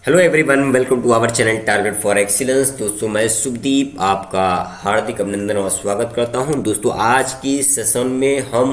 Hello everyone, welcome to our channel target for excellence. दोस्तों, मैं शुभदीप आपका हार्दिक अभिनंदन और स्वागत करता हूं। दोस्तों, आज की सेशन में हम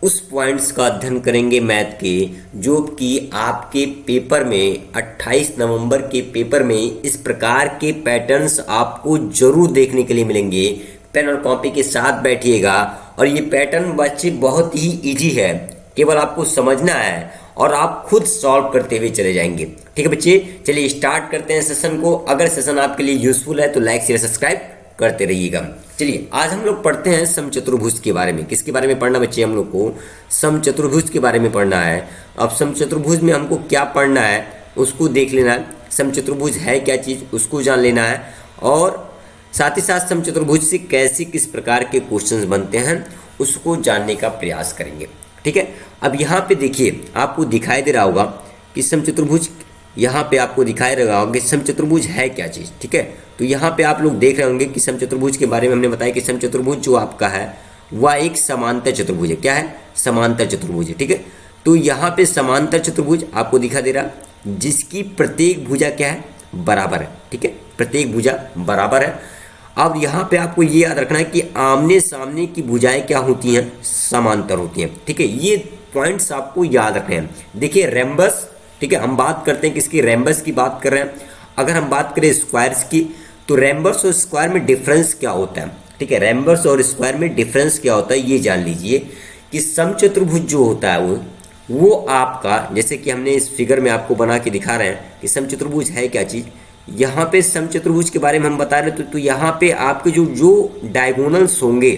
उस पॉइंट्स का अध्ययन करेंगे मैथ के, जो कि आपके पेपर में 28 नवंबर के पेपर में इस प्रकार के पैटर्न्स आपको जरूर देखने के लिए मिलेंगे। पेन और कॉपी के साथ बैठिएगा और ये पैटर्न बच्चे बहुत ही इजी है, केवल आपको समझना है और आप खुद सॉल्व करते हुए चले जाएंगे। ठीक है बच्चे, चलिए स्टार्ट करते हैं सेशन को। अगर सेशन आपके लिए यूजफुल है तो लाइक शेयर सब्सक्राइब करते रहिएगा। चलिए आज हम लोग पढ़ते हैं समचतुर्भुज के बारे में। किसके बारे में पढ़ना बच्चे? हम लोग को समचतुर्भुज के बारे में पढ़ना है। अब समचतुर्भुज में हमको क्या पढ़ना है उसको देख लेना है। समचतुर्भुज है क्या चीज़ उसको जान लेना है, और साथ ही साथ समचतुर्भुज से कैसे किस प्रकार के क्वेश्चंस बनते हैं उसको जानने का प्रयास करेंगे। ठीक है, अब यहाँ पे देखिए, आपको दिखाई दे रहा होगा कि समचतुर्भुज, यहाँ पे आपको दिखाई दे रहा होगा कि समचतुर्भुज है क्या चीज़। ठीक है, तो यहाँ पे आप लोग देख रहे होंगे कि समचतुर्भुज के बारे में हमने बताया कि समचतुर्भुज जो आपका है वह एक समांतर चतुर्भुज है। क्या है? समांतर चतुर्भुज है। ठीक है, तो यहाँ पे समांतर चतुर्भुज आपको दिखा दे रहा, जिसकी प्रत्येक भुजा क्या है? बराबर है। ठीक है, प्रत्येक भुजा बराबर है। अब यहाँ पे आपको ये याद रखना है कि आमने सामने की भुजाएं क्या होती हैं? समांतर होती हैं। ठीक है, ये पॉइंट्स आपको याद रखने हैं। देखिए रेम्बस, ठीक है, हम बात करते हैं किसकी? रेम्बस की बात कर रहे हैं। अगर हम बात करें स्क्वायर्स की, तो रेम्बस और स्क्वायर में डिफरेंस क्या होता है? ठीक है, रेम्बस और स्क्वायर में डिफरेंस क्या होता है ये जान लीजिए कि समचतुर्भुज जो होता है वो आपका, जैसे कि हमने इस फिगर में आपको बना के दिखा रहे हैं कि समचतुर्भुज है क्या चीज़। यहाँ पे समचतुर्भुज के बारे में हम बता रहे हैं, तो यहाँ पे आपके जो डायगोनल्स होंगे,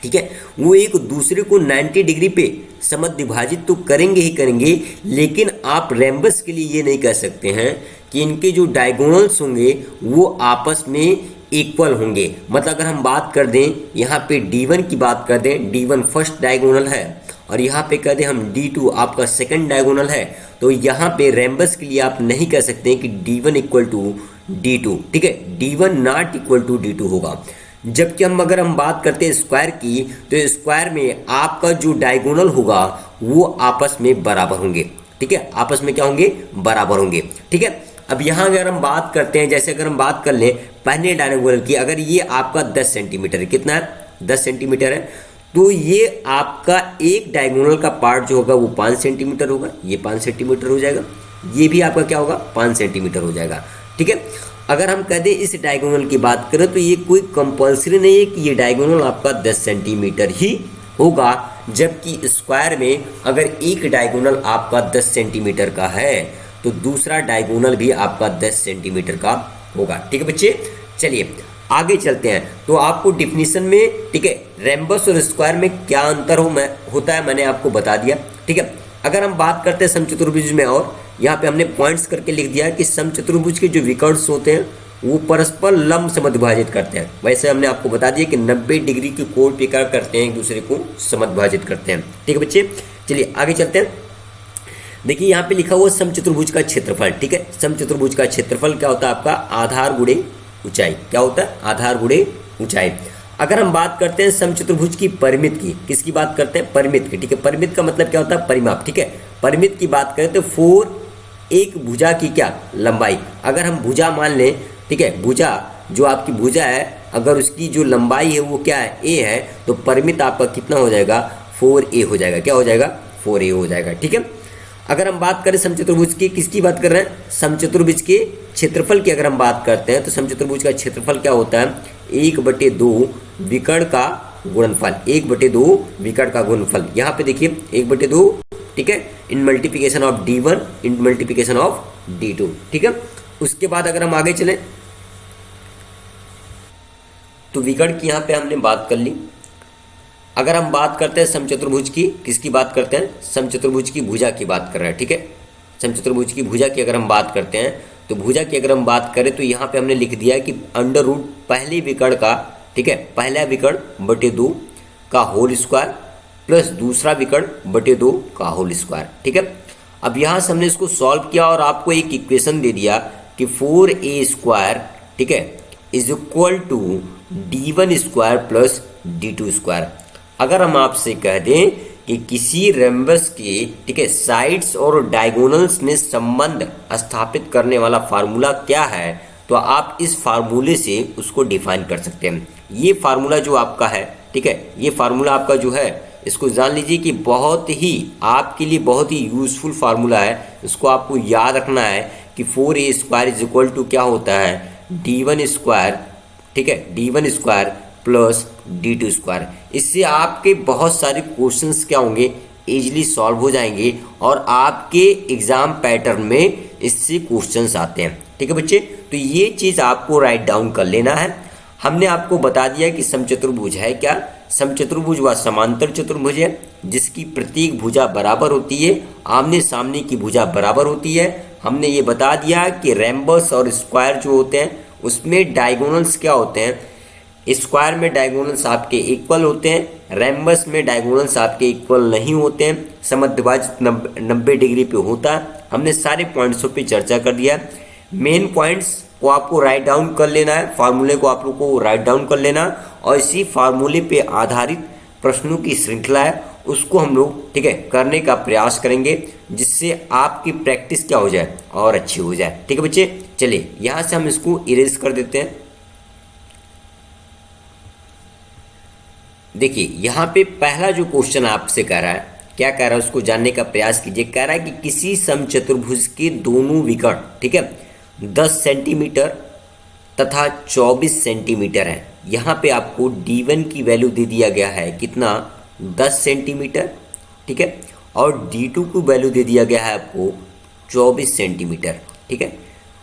ठीक है, वो एक दूसरे को 90 डिग्री पे समद्विभाजित तो करेंगे ही करेंगे, लेकिन आप रेम्बस के लिए ये नहीं कह सकते हैं कि इनके जो डायगोनल्स होंगे वो आपस में इक्वल होंगे। मतलब अगर हम बात कर दें, यहाँ पे D1 की बात कर दें, D1 फर्स्ट डायगोनल है और यहाँ पे कह दें हम D2 आपका सेकंड डायगोनल है, तो यहाँ पे रेम्बस के लिए आप नहीं कह सकते कि D1 इक्वल टू D2। ठीक है, D1 not equal to D2 होगा। जबकि अगर हम बात करते हैं स्क्वायर की, तो स्क्वायर में आपका जो डायगोनल होगा वो आपस में बराबर होंगे। ठीक है, आपस में क्या होंगे? बराबर होंगे। ठीक है, अब यहाँ अगर हम बात करते हैं, जैसे अगर हम बात कर लें पहले डायगोनल की, अगर ये आपका 10 सेंटीमीटर है, कितना है? 10 सेंटीमीटर है, तो ये आपका एक डायगोनल का पार्ट जो होगा वो 5 सेंटीमीटर होगा, ये 5 सेंटीमीटर हो जाएगा, ये भी आपका क्या होगा? 5 सेंटीमीटर हो जाएगा। ठीक है, अगर हम कह दें इस डायगोनल की बात करें, तो ये कोई कंपल्सरी नहीं है कि ये डायगोनल आपका 10 सेंटीमीटर ही होगा, जबकि स्क्वायर में अगर एक डायगोनल आपका 10 सेंटीमीटर का है तो दूसरा डायगोनल भी आपका 10 सेंटीमीटर का होगा। ठीक है बच्चे, चलिए आगे चलते हैं। तो आपको डिफिनीशन में, ठीक है, रेम्बस और स्क्वायर में क्या अंतर होता है मैंने आपको बता दिया। ठीक है, अगर हम बात करते हैं समचतुर्भुज में, और यहाँ पे हमने पॉइंट्स करके लिख दिया कि समचतुर्भुज के जो विकर्ण्स होते हैं वो परस्पर लंब समद्विभाजित करते हैं। वैसे हमने आपको बता दिया कि 90 डिग्री के कोण पे क्या करते हैं? एक दूसरे को समद्विभाजित करते हैं। ठीक है बच्चे, चलिए आगे चलते हैं। देखिए यहाँ पे लिखा हुआ समचतुर्भुज का क्षेत्रफल। ठीक है, समचतुर्भुज का क्षेत्रफल क्या होता है? आपका आधार गुणे ऊंचाई। क्या होता है? आधार गुणे ऊंचाई। अगर हम बात करते हैं समचतुर्भुज की परिमित की, किसकी बात करते हैं? परिमित की। ठीक है, परिमित का मतलब क्या होता है? परिमाप। ठीक है, परिमित की बात करें तो 4 एक भुजा की क्या? लंबाई। अगर हम भुजा मान लें, ठीक है, भुजा जो आपकी भुजा है, अगर उसकी जो लंबाई है वो क्या है? A है, तो परिमित आपका कितना हो जाएगा? 4A हो जाएगा। क्या हो जाएगा? 4A हो जाएगा। ठीक है, अगर हम बात करें समचतुर्भुज की, किसकी बात कर रहे हैं? समचतुर्भुज के क्षेत्रफल की अगर हम बात करते हैं, तो समचतुर्भुज का क्षेत्रफल क्या होता है? 1/2 विकर्ण का गुणनफल। 1/2 विकर्ण का गुणनफल। यहाँ पे देखिए 1/2, ठीक है, इन multiplication of D1 in multiplication of D2। ठीक है, उसके बाद अगर हम आगे चलें, तो विकर्ण की यहाँ पे हमने बात कर ली। अगर हम बात करते हैं समचतुर्भुज की, किसकी बात करते हैं? समचतुर्भुज की भुजा की बात कर रहे हैं। ठीक है, समचतुर्भुज की भुजा की अगर हम बात करते हैं, तो भुजा की अगर हम बात करें तो यहाँ पे हमने लिख दिया कि अंडर रूट पहले विकर्ण का, ठीक है, पहला विकर्ण बटे 2 का होल स्क्वायर प्लस दूसरा विकर्ण बटे 2 का होल स्क्वायर। ठीक है, अब यहाँ से हमने इसको सॉल्व किया और आपको एक इक्वेशन दे दिया कि 4A स्क्वायर, ठीक है, is equal to D1 square plus D2 square. अगर हम आपसे कह दें कि किसी रेम्बस के, ठीक है, साइड्स और डायगोनल्स में संबंध स्थापित करने वाला फार्मूला क्या है, तो आप इस फार्मूले से उसको डिफाइन कर सकते हैं। ये फार्मूला जो आपका है, ठीक है, ये फार्मूला आपका जो है, इसको जान लीजिए कि बहुत ही आपके लिए बहुत ही यूज़फुल फार्मूला है। इसको आपको याद रखना है कि 4a² इज इक्वल टू क्या होता है, d1², ठीक है, d1² प्लस d2²। इससे आपके बहुत सारे क्वेश्चंस क्या होंगे, इजीली सॉल्व हो जाएंगे और आपके एग्जाम पैटर्न में इससे क्वेश्चंस आते हैं। ठीक है बच्चे, तो ये चीज़ आपको राइट डाउन कर लेना है। हमने आपको बता दिया कि समचतुर्भुज है क्या। समचतुर्भुज व समांतर चतुर्भुज है जिसकी प्रत्येक भुजा बराबर होती है, आमने सामने की भुजा बराबर होती है। हमने ये बता दिया कि रेम्बस और स्क्वायर जो होते हैं उसमें डायगोनल्स क्या होते हैं, स्क्वायर में डायगोनल्स आपके इक्वल होते हैं, रेम्बस में डायगोनल्स आपके इक्वल नहीं होते हैं, समद्विभाजित 90 डिग्री पे होता है। हमने सारे पॉइंट्सों पे चर्चा कर दिया है। मेन पॉइंट्स को आपको राइट डाउन कर लेना है, फार्मूले को आप लोग को राइट डाउन कर लेना, और इसी फार्मूले पे आधारित प्रश्नों की श्रृंखला है उसको हम लोग, ठीक है, करने का प्रयास करेंगे जिससे आपकी प्रैक्टिस क्या हो जाए और अच्छी हो जाए। ठीक है बच्चे, चलिए यहाँ से हम इसको इरेज कर देते हैं। देखिए यहाँ पे पहला जो क्वेश्चन आपसे कह रहा है, क्या कह रहा है उसको जानने का प्रयास कीजिए। कह रहा है कि किसी समचतुर्भुज के दोनों विकर्ण, ठीक है, 10 सेंटीमीटर तथा 24 सेंटीमीटर है। यहाँ पे आपको d1 की वैल्यू दे दिया गया है कितना, 10 सेंटीमीटर, ठीक है, और d2 की वैल्यू दे दिया गया है आपको 24 सेंटीमीटर। ठीक है,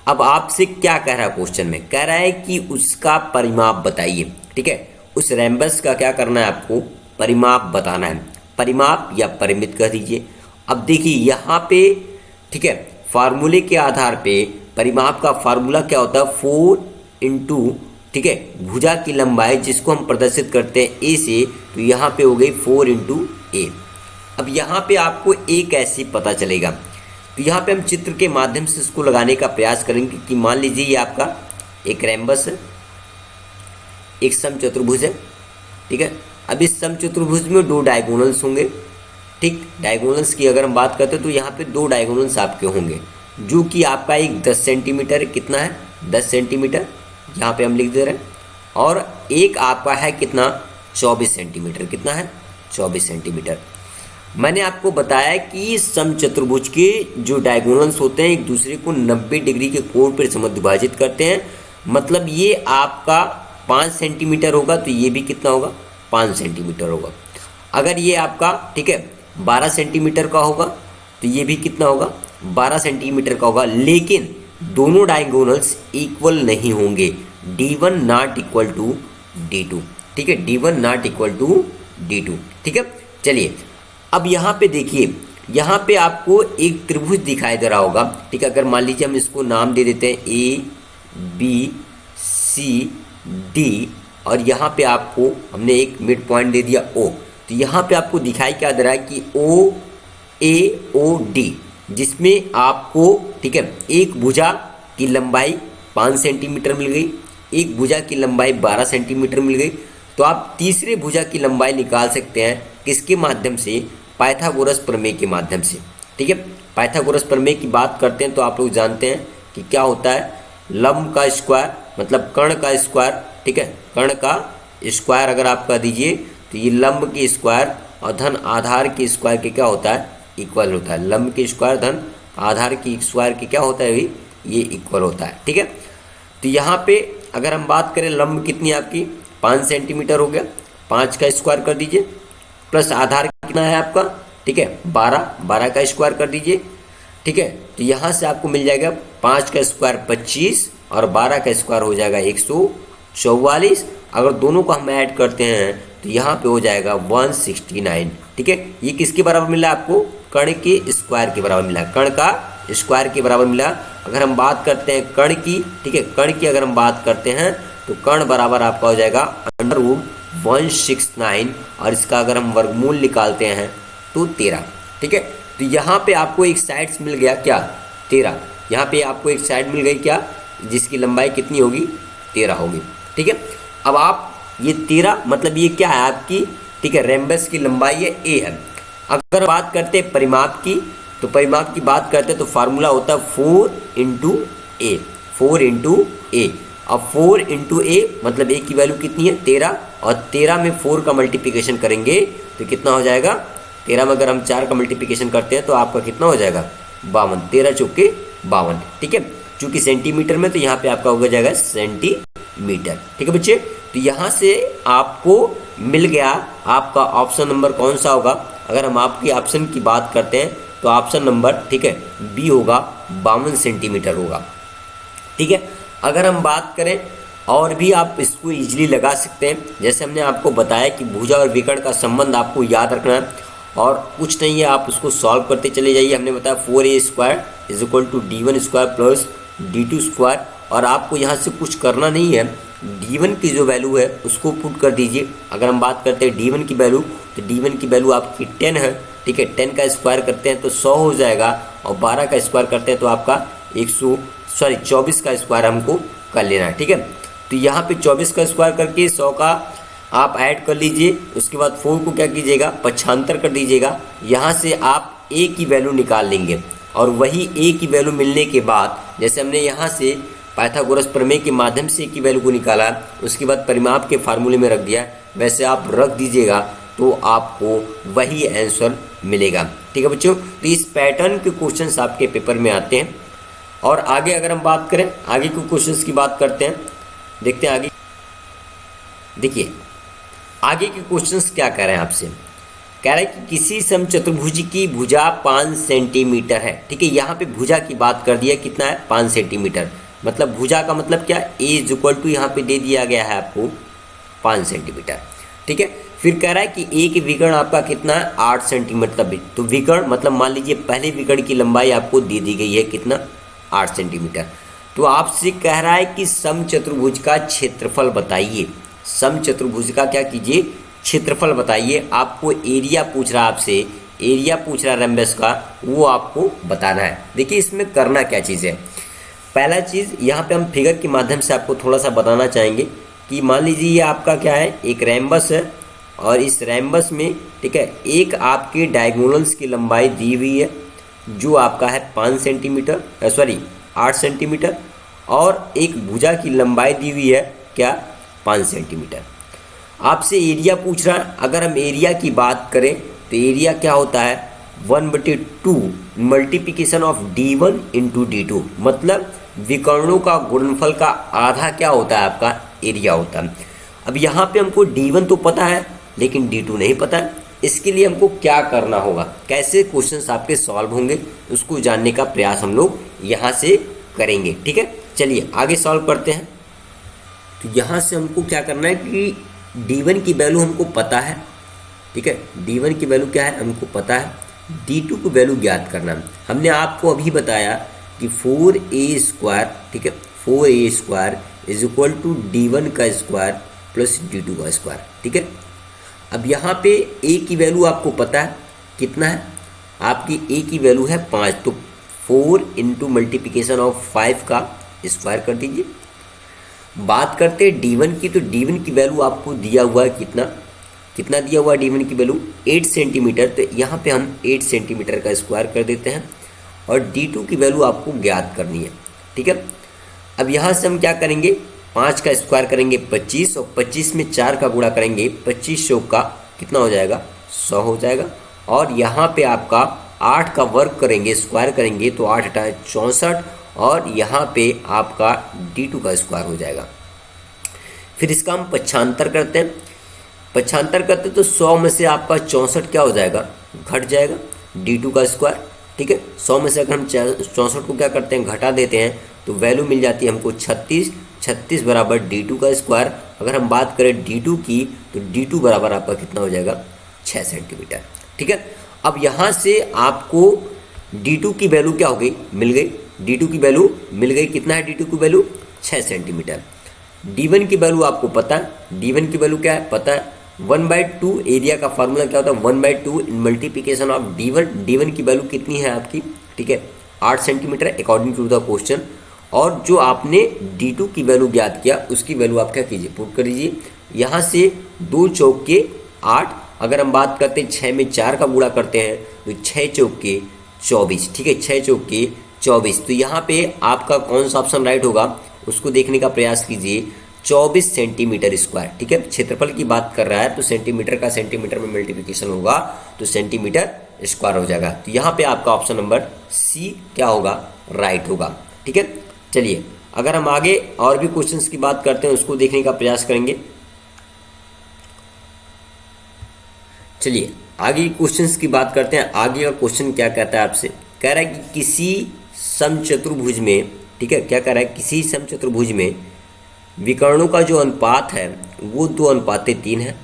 अब आपसे क्या कह रहा है क्वेश्चन में, कह रहा है कि उसका परिमाप बताइए। ठीक है, उस रेम्बस का क्या करना है आपको, परिमाप बताना है। परिमाप या परिमित कह दीजिए। अब देखिए यहाँ पे, ठीक है, फार्मूले के आधार पे परिमाप का फार्मूला क्या होता है, 4 इंटू, ठीक है, भुजा की लंबाई जिसको हम प्रदर्शित करते हैं ए से, तो यहाँ पे हो गई 4 इंटू ए। अब यहाँ पे आपको ए कैसे पता चलेगा, तो यहाँ पे हम चित्र के माध्यम से इसको लगाने का प्रयास करेंगे कि मान लीजिए ये आपका एक रेम्बस है, एक समचतुर्भुज है। ठीक है, अब इस समचतुर्भुज में 2 डायगोनल्स होंगे। ठीक, डायगोनल्स की अगर हम बात करते हैं तो यहाँ पे 2 डायगोनल्स आपके होंगे, जो कि आपका एक 10 सेंटीमीटर, कितना है, 10 सेंटीमीटर, यहाँ पे हम लिख दे रहे हैं, और एक आपका है कितना, 24 सेंटीमीटर, कितना है, 24 सेंटीमीटर। मैंने आपको बताया कि समचतुर्भुज के जो डायगोनल्स होते हैं एक दूसरे को 90 डिग्री के कोण पर समद्विभाजित करते हैं। मतलब ये आपका 5 सेंटीमीटर होगा तो ये भी कितना होगा, 5 सेंटीमीटर होगा। अगर ये आपका, ठीक है, 12 सेंटीमीटर का होगा तो ये भी कितना होगा, 12 सेंटीमीटर का होगा। लेकिन दोनों डायगोनल्स इक्वल नहीं होंगे, d1 not equal to d2। ठीक है, d1 not equal to d2। ठीक है, चलिए अब यहाँ पे देखिए, यहाँ पे आपको एक त्रिभुज दिखाई दे रहा होगा। ठीक है, अगर मान लीजिए हम इसको नाम दे देते हैं ABCD, और यहाँ पे आपको हमने एक मिड पॉइंट दे दिया O, तो यहाँ पे आपको दिखाई क्या दे रहा है कि OAOD, जिसमें आपको, ठीक है, एक भुजा की लंबाई 5 सेंटीमीटर मिल गई, एक भुजा की लंबाई 12 सेंटीमीटर मिल गई। तो आप तीसरे भुजा की लंबाई निकाल सकते हैं किसके माध्यम से, पाइथागोरस प्रमेय के माध्यम से। ठीक है, पाइथागोरस प्रमेय की बात करते हैं तो आप लोग जानते हैं कि क्या होता है, लंब का स्क्वायर मतलब कर्ण का स्क्वायर। ठीक है, कर्ण का स्क्वायर अगर आप कह दीजिए तो ये लंब के स्क्वायर और धन आधार के स्क्वायर के क्या होता है, इक्वल होता है। लंब के स्क्वायर धन आधार की स्क्वायर के क्या होता है, ये इक्वल होता है। ठीक है, तो यहाँ पे अगर हम बात करें लंब कितनी आपकी 5 सेंटीमीटर हो गया, 5 का स्क्वायर कर दीजिए, प्लस आधार कितना है आपका, ठीक है, 12 का स्क्वायर कर दीजिए। ठीक है, तो यहाँ से आपको मिल जाएगा 5 का स्क्वायर 25 और 12 का स्क्वायर हो जाएगा 144। अगर दोनों को हम ऐड करते हैं तो यहाँ पे हो जाएगा 169। ठीक है, ये किसके बराबर मिला आपको, कर्ण के स्क्वायर के बराबर मिला, कर्ण का स्क्वायर के बराबर मिला। अगर हम बात करते हैं कर्ण की, ठीक है, कर्ण की अगर हम बात करते हैं तो कर्ण बराबर आपका हो जाएगा √169, और इसका अगर हम वर्गमूल निकालते हैं तो 13। ठीक है, तो यहाँ पे आपको एक साइड मिल गया क्या, 13। यहाँ पे आपको एक साइड मिल गई क्या, जिसकी लंबाई कितनी होगी, 13 होगी। ठीक है, अब आप ये 13 मतलब ये क्या है आपकी, ठीक है, रेम्बस की लंबाई है A है। अगर बात करते हैं परिमाप की, तो परिमाप की बात करते हैं तो फार्मूला होता है 4 × A, 4 × A। अब 4 × A मतलब A की वैल्यू कितनी है 13, और 13 में 4 का मल्टीप्लिकेशन करेंगे तो कितना हो जाएगा, 13 में अगर हम 4 का मल्टीप्लिकेशन करते हैं तो आपका कितना हो जाएगा 52, 13 चौके 52। ठीक है, चूंकि सेंटीमीटर में तो यहाँ पे आपका हो जाएगा सेंटीमीटर। ठीक है बच्चे, तो यहाँ से आपको मिल गया आपका ऑप्शन नंबर कौन सा होगा। अगर हम आपकी ऑप्शन की बात करते हैं तो ऑप्शन नंबर ठीक है बी होगा, 52 सेंटीमीटर होगा। ठीक है, अगर हम बात करें और भी आप इसको इजीली लगा सकते हैं, जैसे हमने आपको बताया कि भुजा और विकर्ण का संबंध आपको याद रखना है और कुछ नहीं है, आप उसको सॉल्व करते चले जाइए। हमने बताया 4a² = d1² + d2², और आपको यहाँ से कुछ करना नहीं है, d1 की जो वैल्यू है उसको पुट कर दीजिए। अगर हम बात करते हैं d1 की वैल्यू, तो d1 की वैल्यू आपकी 10 है। ठीक है, 10 का स्क्वायर करते हैं तो 100 हो जाएगा, और 12 का स्क्वायर करते हैं तो आपका 24 का स्क्वायर हमको कर लेना है। ठीक है, तो यहाँ पे 24 का स्क्वायर करके 100 का आप ऐड कर लीजिए, उसके बाद 4 को क्या कीजिएगा 75 कर दीजिएगा। यहाँ से आप a की वैल्यू निकाल लेंगे, और वही a की वैल्यू मिलने के बाद जैसे हमने यहाँ से पाइथागोरस प्रमेय के माध्यम से a की वैल्यू को निकाला, उसके बाद परिमाप के फार्मूले में रख दिया, वैसे आप रख दीजिएगा तो आपको वही आंसर मिलेगा। ठीक है बच्चों, तो इस पैटर्न के क्वेश्चंस आपके पेपर में आते हैं। और आगे अगर हम बात करें, आगे के क्वेश्चंस की बात करते हैं, देखते हैं आगे। देखिए आगे के क्वेश्चंस क्या कह रहे हैं आपसे, कह रहा है कि किसी समचतुर्भुज की भुजा 5 सेंटीमीटर है। ठीक है, यहाँ पे भुजा की बात कर दिया, कितना है 5 सेंटीमीटर, मतलब भुजा का मतलब क्या, a = यहाँ पे दे दिया गया है आपको 5 सेंटीमीटर। ठीक है, फिर कह रहा है कि a के विकर्ण आपका कितना है 8 सेंटीमीटर। तो विकर्ण मतलब मान लीजिए पहले विकर्ण की लंबाई आपको दे दी गई है कितना 8 सेंटीमीटर। तो आपसे कह रहा है कि समचतुर्भुज का क्षेत्रफल बताइए। समचतुर्भुज का क्या कीजिए क्षेत्रफल बताइए। आपको एरिया पूछ रहा है, आपसे एरिया पूछ रहा है रम्बस का, वो आपको बताना है। देखिए इसमें करना क्या चीज़ है, पहला चीज़ यहाँ पे हम फिगर के माध्यम से आपको थोड़ा सा बताना चाहेंगे कि मान लीजिए ये आपका क्या है एक रैम्बस है, और इस रैम्बस में ठीक है एक आपके डायगोनल्स की लंबाई दी हुई है जो आपका है 5 सेंटीमीटर 8 सेंटीमीटर, और एक भुजा की लंबाई दी हुई है क्या 5 सेंटीमीटर। आपसे एरिया पूछ रहा है। अगर हम एरिया की बात करें तो एरिया क्या होता है 1/2 मल्टीप्लिकेशन ऑफ d1 × d2, मतलब विकर्णों का गुणनफल का आधा क्या होता है आपका एरिया होता है। अब यहाँ पे हमको d1 तो पता है लेकिन d2 नहीं पता है, इसके लिए हमको क्या करना होगा, कैसे क्वेश्चंस आपके सॉल्व होंगे उसको जानने का प्रयास हम लोग यहाँ से करेंगे। ठीक है, चलिए आगे सॉल्व करते हैं। तो यहाँ से हमको क्या करना है कि d1 की वैल्यू हमको पता है। ठीक है, d1 की वैल्यू क्या है हमको पता है, d2 की वैल्यू ज्ञात करना है। हमने आपको अभी बताया कि 4a² ठीक है 4a² = d1 का स्क्वायर + d2 का स्क्वायर। ठीक है, अब यहाँ पे a की वैल्यू आपको पता है कितना है, आपकी a की वैल्यू है 5, तो 4 × मल्टीप्लिकेशन ऑफ 5 का स्क्वायर कर दीजिए। बात करते हैं d1 की, तो d1 की वैल्यू आपको दिया हुआ है कितना दिया हुआ है d1 की वैल्यू 8 सेंटीमीटर, तो यहाँ पे हम 8 सेंटीमीटर का स्क्वायर कर देते हैं, और d2 की वैल्यू आपको ज्ञात करनी है। ठीक है, अब यहाँ से हम क्या करेंगे 5 का स्क्वायर करेंगे 25, और 25 में 4 का गुणा करेंगे 25 का कितना हो जाएगा 100 हो जाएगा, और यहाँ पे आपका 8 का वर्ग करेंगे स्क्वायर करेंगे तो 8 × 64, और यहाँ पे आपका d2 का स्क्वायर हो जाएगा। फिर इसका हम पक्षांतर करते हैं, तो 100 में से आपका 64 क्या हो जाएगा घट जाएगा d2 का स्क्वायर। ठीक है, 100 में से अगर हम 64 को क्या करते हैं घटा देते हैं तो वैल्यू मिल जाती है हमको 36 = d2 का स्क्वायर। अगर हम बात करें d2 की, तो d2 बराबर आपका कितना हो जाएगा 6 सेंटीमीटर। ठीक है, अब यहाँ से आपको d2 की वैल्यू क्या हो गई मिल गई, d2 की वैल्यू मिल गई, कितना है d2 की वैल्यू 6 सेंटीमीटर। d1 की वैल्यू आपको पता है, d1 की वैल्यू क्या है पता है 1/2, एरिया का फार्मूला क्या होता है 1/2 इन मल्टीप्लिकेशन ऑफ d1 की वैल्यू कितनी है आपकी ठीक है 8 centimetre according to the question, और जो आपने d2 की वैल्यू ज्ञात किया उसकी वैल्यू आप क्या कीजिए पुट कर दीजिए। यहाँ से 2 चौके 8, अगर हम बात करते हैं 6 में 4 का गुणा करते हैं तो 6 चौके 24, ठीक है, 6 चौके 24। तो यहाँ पे आपका कौन सा ऑप्शन राइट होगा उसको देखने का प्रयास कीजिए। 24 सेंटीमीटर स्क्वायर, ठीक है, क्षेत्रफल की बात कर रहा है तो सेंटीमीटर का सेंटीमीटर में मल्टीप्लिकेशन होगा तो सेंटीमीटर स्क्वायर हो जाएगा। तो यहाँ पे आपका ऑप्शन नंबर सी क्या होगा, राइट होगा, ठीक है। चलिए अगर हम आगे और भी क्वेश्चंस की बात करते हैं उसको देखने का प्रयास करेंगे। चलिए आगे क्वेश्चंस की बात करते हैं। आगे का क्वेश्चन क्या कहता है आपसे, कह रहा है कि किसी समचतुर्भुज में, ठीक है, क्या कह रहा है, किसी समचतुर्भुज में विकर्णों का जो अनुपात है वो 2:3 है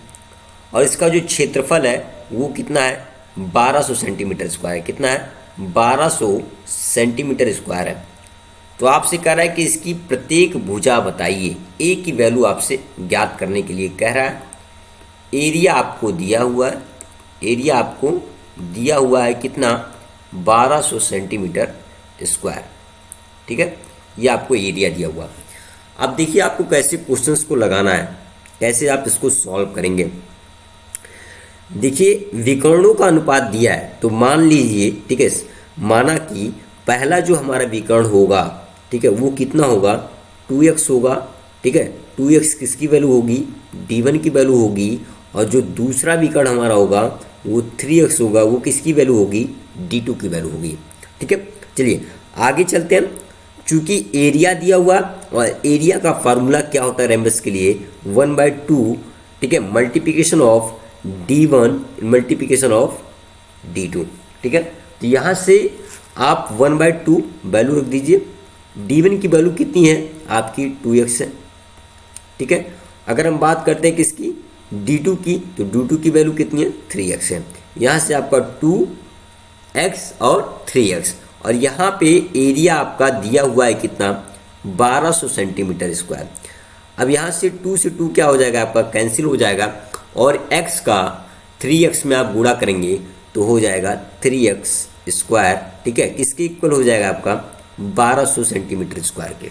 और इसका जो क्षेत्रफल है वो कितना है, 1200 सेंटीमीटर स्क्वायर। कितना है, 1200 सेंटीमीटर स्क्वायर है। तो आपसे कह रहा है कि इसकी प्रत्येक भुजा बताइए। ए की वैल्यू आपसे ज्ञात करने के लिए कह रहा है। एरिया आपको दिया हुआ है, एरिया आपको दिया हुआ है कितना, 1200 सेंटीमीटर स्क्वायर, ठीक है, ये आपको एरिया दिया हुआ। अब देखिए आपको कैसे क्वेश्चंस को लगाना है, कैसे आप इसको सॉल्व करेंगे। देखिए विकर्णों का अनुपात दिया है तो मान लीजिए, ठीक है, माना कि पहला जो हमारा विकर्ण होगा, ठीक है, वो कितना होगा, 2x होगा, ठीक है। 2x किसकी वैल्यू होगी, d1 की वैल्यू होगी। और जो दूसरा विकर्ण हमारा होगा वो 3x होगा, वो किसकी वैल्यू होगी, d2 की वैल्यू होगी, ठीक है। चलिए आगे चलते हैं। चूंकि एरिया दिया हुआ और एरिया का फार्मूला क्या होता है रेम्बस के लिए, 1/2, ठीक है, multiplication of d1 multiplication of d2, ठीक है। तो यहाँ से आप 1/2 वैल्यू रख दीजिए। d1 की वैल्यू कितनी है आपकी, 2x है, ठीक है। अगर हम बात करते हैं किसकी, d2 की, तो d2 की वैल्यू कितनी है, 3x है। यहाँ से आपका 2x और 3x, और यहाँ पे एरिया आपका दिया हुआ है कितना, 1200 सेंटीमीटर स्क्वायर। अब यहाँ से 2 से 2 क्या हो जाएगा, आपका कैंसिल हो जाएगा और x का 3x में आप गुणा करेंगे तो हो जाएगा 3x स्क्वायर, ठीक है, किसके इक्वल हो जाएगा आपका, 1200 सेंटीमीटर स्क्वायर के।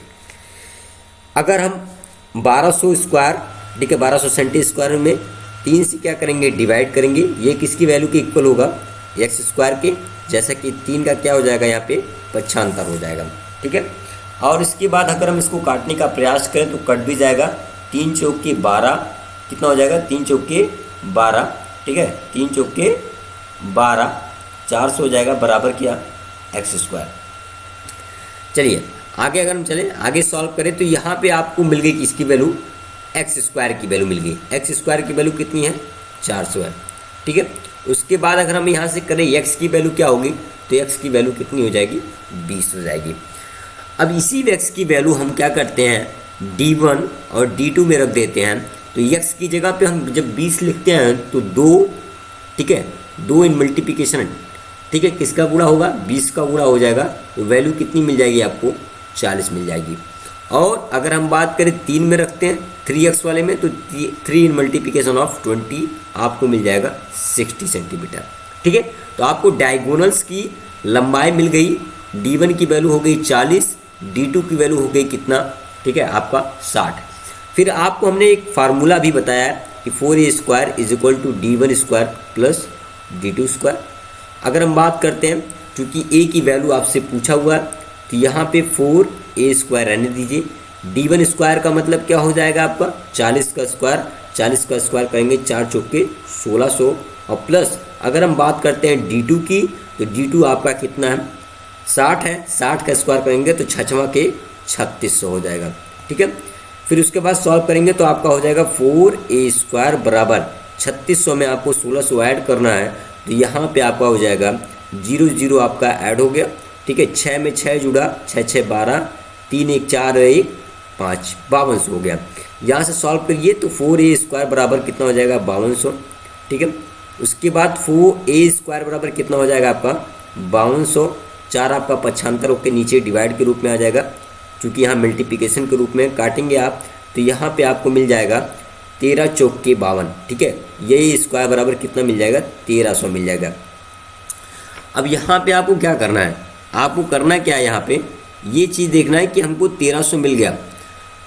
अगर हम 1200 स्क्वायर, ठीक है, 1200 सेंटी स्क्वायर में 3 से क्या करेंगे, डिवाइड करेंगे, ये किसकी वैल्यू के इक्वल होगा, x स्क्वायर के, जैसा कि 3 का क्या हो जाएगा यहाँ पे, पक्षांतर हो जाएगा, ठीक है। और इसके बाद अगर हम इसको काटने का प्रयास करें तो कट भी जाएगा। 3 चौके 12 कितना हो जाएगा, 3 चौके 12, ठीक है, 3 चौके 12, 400 हो जाएगा, बराबर किया x स्क्वायर। चलिए आगे अगर हम चलें, आगे सॉल्व करें तो यहाँ पे आपको मिल गई किसकी वैल्यू, एक्स स्क्वायर की वैल्यू मिल गई। एक्स स्क्वायर की वैल्यू कितनी है, 400 है, ठीक है। उसके बाद अगर हम यहाँ से करें एक्स की वैल्यू क्या होगी, तो एक्स की वैल्यू कितनी हो जाएगी, 20 हो जाएगी। अब इसी एक्स की वैल्यू हम क्या करते हैं, d1 और d2 में रख देते हैं। तो एक्स की जगह पे हम जब 20 लिखते हैं तो 2, ठीक है, 2 इन मल्टीप्लिकेशन, ठीक है, किसका गुणा होगा, 20 का गुणा हो जाएगा। तो वैल्यू कितनी मिल जाएगी आपको, 40 मिल जाएगी। और अगर हम बात करें 3 में रखते हैं 3x वाले में, तो 3 इन मल्टीप्लिकेशन ऑफ 20 आपको मिल जाएगा 60 सेंटीमीटर, ठीक है। तो आपको डायगोनल्स की लंबाई मिल गई, d1 की वैल्यू हो गई 40, d2 की वैल्यू हो गई कितना, ठीक है, आपका 60। फिर आपको हमने एक फार्मूला भी बताया कि 4a square is equal to d1 square plus d2 square. अगर हम बात करते हैं, क्योंकि a की वैल्यू आपसे पूछा हुआ है तो यहाँ पे 4a स्क्वायर रहने दीजिए। d1 स्क्वायर का मतलब क्या हो जाएगा आपका, 40 का स्क्वायर, 40 का स्क्वायर करेंगे 4 चौके 1600, और प्लस अगर हम बात करते हैं d2 की, तो d2 आपका कितना है, 60 है, 60 का स्क्वायर करेंगे तो 6 के 3600 हो जाएगा, ठीक है। फिर उसके बाद सॉल्व करेंगे तो आपका हो जाएगा 4a स्क्वायर बराबर 3600 में आपको 1600 ऐड करना है, तो यहाँ पे आपका हो जाएगा 0 0 आपका ऐड हो गया, ठीक है। 6 में 6 जुड़ा, 6 6 12, 3 1 4 1 5, 5200 हो गया। यहाँ से सॉल्व करिए तो 4a स्क्वायर बराबर कितना हो जाएगा, 5200, ठीक है। उसके बाद 4a स्क्वायर बराबर कितना हो जाएगा आपका, 5200, 4 आपका पक्षांतर होकर नीचे डिवाइड के रूप में आ जाएगा, क्योंकि यहाँ मल्टीप्लिकेशन के रूप में काटेंगे आप, तो यहाँ पे आपको मिल जाएगा 13 चौके 52, ठीक है। यही स्क्वायर बराबर कितना मिल जाएगा, 1300 मिल जाएगा। अब यहाँ पे आपको क्या करना है, आपको करना क्या है, यहाँ पे ये चीज़ देखना है कि हमको 1300 मिल गया।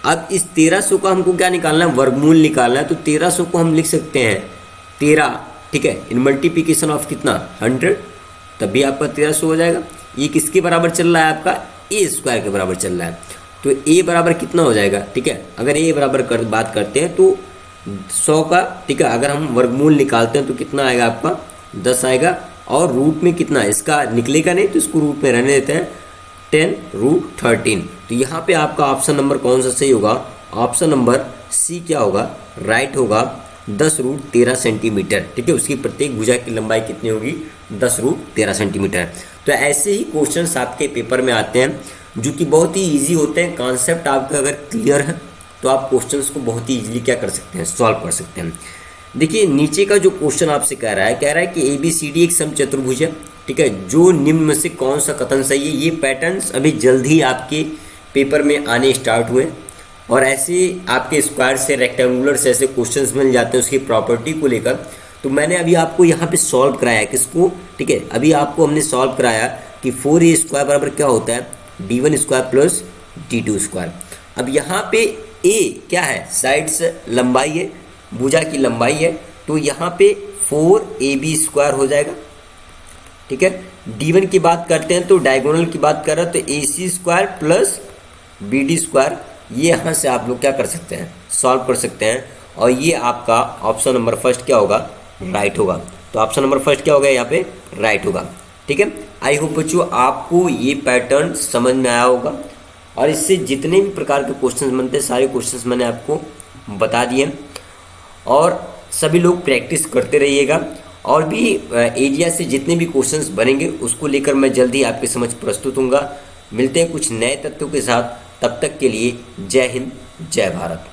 अब इस 1300 का हमको क्या निकालना है, वर्गमूल निकालना है। तो 1300 को हम लिख सकते हैं 13, ठीक है, इन मल्टीप्लिकेशन ऑफ कितना 100, तब भी आपका 1300 हो जाएगा। ये किसके बराबर चल रहा है, आपका ए स्क्वायर के बराबर चल रहा है, तो ए बराबर कितना हो जाएगा, ठीक है। अगर ए बराबर बात करते हैं तो 100 का, ठीक है, अगर हम वर्गमूल निकालते हैं तो कितना आएगा आपका 10 आएगा, और रूट में कितना इसका निकलेगा नहीं तो इसको रूट में रहने देते हैं 10√13। तो यहाँ पे आपका ऑप्शन नंबर कौन सा सही होगा, ऑप्शन नंबर सी क्या होगा, राइट होगा 10√13 सेंटीमीटर, ठीक है। उसकी प्रत्येक भुजा की लंबाई कितनी होगी 10√13 सेंटीमीटर। तो ऐसे ही क्वेश्चंस आपके पेपर में आते हैं जो कि बहुत ही इजी होते हैं। कॉन्सेप्ट आपका अगर क्लियर है तो आप क्वेश्चंस को बहुत ही इजीली क्या कर सकते हैं, सॉल्व कर सकते हैं। देखिए नीचे का जो क्वेश्चन आपसे कह रहा है कि ABCD एक समचतुर्भुज है, ठीक है, जो निम्न में से कौन सा कथन सही है। ये पैटर्न्स अभी जल्द ही आपके पेपर में आने स्टार्ट हुए, और ऐसे आपके स्क्वायर से, रेक्टेंगुलर से ऐसे क्वेश्चंस मिल जाते हैं उसकी प्रॉपर्टी को लेकर। तो मैंने अभी आपको यहाँ पे सॉल्व कराया है किसको, ठीक है, अभी आपको हमने सॉल्व कराया कि 4A स्क्वायर बराबर क्या होता है, D1 square plus D2 square. अब यहाँ पे A क्या है, साइड्स लंबाई है, भुजा की लंबाई है, तो यहाँ पे 4AB स्क्वायर हो जाएगा, ठीक है। D1 की बात करते हैं तो डायगोनल की बात कर रहे हैं तो AC square plus BD square, ये यहाँ से आप लोग क्या कर सकते हैं, सॉल्व कर सकते हैं, और ये आपका ऑप्शन नंबर फर्स्ट क्या होगा, राइट होगा। तो ऑप्शन नंबर फर्स्ट क्या होगा, यहाँ पे राइट होगा, ठीक है। आई होप बच्चों आपको ये पैटर्न समझ में आया होगा, और इससे जितने भी प्रकार के क्वेश्चंस बनते हैं सारे क्वेश्चंस मैंने आपको बता दिए, और सभी लोग प्रैक्टिस करते रहिएगा। और भी एरिया से जितने भी क्वेश्चंस बनेंगे उसको लेकर मैं जल्दी आपके समझ प्रस्तुत होऊंगा। मिलते हैं कुछ नए तथ्यों के साथ, तब तक के लिए जय हिंद जय भारत।